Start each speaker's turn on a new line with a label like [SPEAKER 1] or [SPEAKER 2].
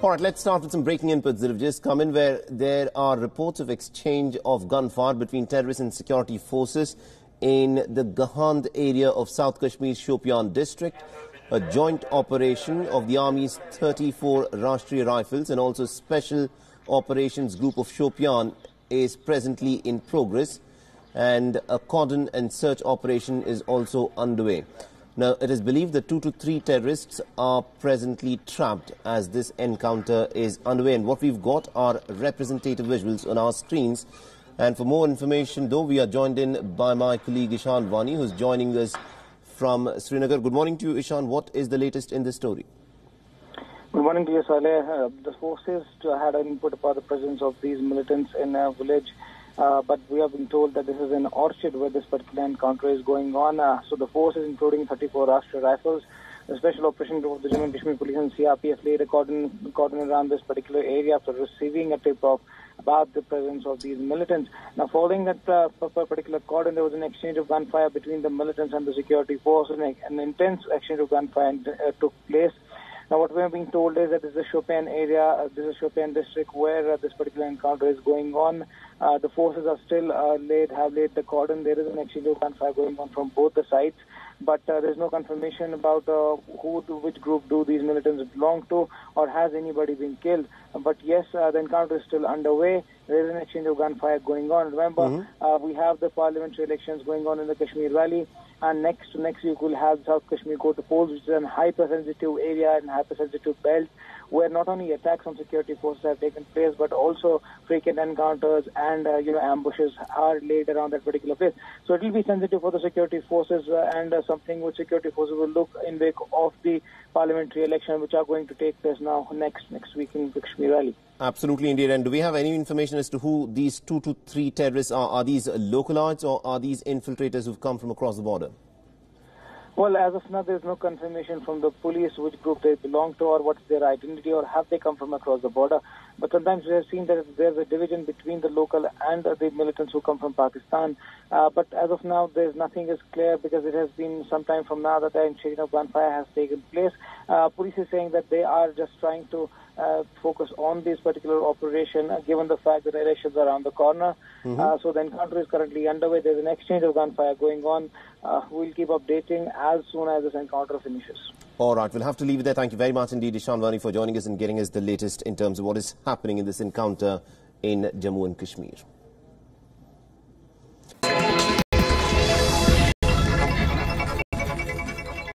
[SPEAKER 1] All right, let's start with some breaking inputs that have just come in, where there are reports of exchange of gunfire between terrorists and security forces in the Gahand area of South Kashmir Shopian district. A joint operation of the Army's 34 Rashtriya Rifles and also Special Operations Group of Shopian is presently in progress, and a cordon and search operation is also underway. Now, it is believed that 2 to 3 terrorists are presently trapped as this encounter is underway. And what we've got are representative visuals on our screens. And for more information, though, we are joined in by my colleague Ishan Wani, who's joining us from Srinagar. Good morning to you, Ishan. What is the latest in this story?
[SPEAKER 2] Good morning to you, Saleh. The forces had an input about the presence of these militants in a village. But we have been told that this is an orchard where this particular encounter is going on. So the forces, including 34 Rashtriya Rifles, the Special Operation Group of the Jammu and Kashmir Police and CRPF, laid a cordon around this particular area after receiving a tip about the presence of these militants. Now, following that particular cordon, there was an exchange of gunfire between the militants and the security forces. An intense exchange of gunfire took place. Now, what we have been told is that this is a Shopian area, this is a Shopian district where this particular encounter is going on. The forces are still have laid the cordon. There is an exchange of gunfire going on from both the sides, but there is no confirmation about which group do these militants belong to, or has anybody been killed. But yes, the encounter is still underway. There is an exchange of gunfire going on. Remember, we have the parliamentary elections going on in the Kashmir Valley. And next week we'll have South Kashmir go to polls, which is a hypersensitive area and hypersensitive belt, where not only attacks on security forces have taken place, but also frequent encounters and ambushes are laid around that particular place. So it will be sensitive for the security forces and something which security forces will look in wake of the parliamentary election, which are going to take place now next week in Kashmir Valley.
[SPEAKER 1] Absolutely, indeed. And do we have any information as to who these 2 to 3 terrorists are? Are these localites or are these infiltrators who've come from across the border?
[SPEAKER 2] Well, as of now, there is no confirmation from the police which group they belong to or what's their identity or have they come from across the border. But sometimes we have seen that there's a division between the local and the militants who come from Pakistan. But as of now, there's nothing is clear because it has been some time from now that the exchange of gunfire has taken place. Police is saying that they are just trying to focus on this particular operation, given the fact that elections are around the corner. So the encounter is currently underway. There's an exchange of gunfire going on. We'll keep updating as soon as this encounter finishes.
[SPEAKER 1] All right, we'll have to leave it there. Thank you very much indeed, Ishan Wani, for joining us and getting us the latest in terms of what is happening in this encounter in Jammu and Kashmir.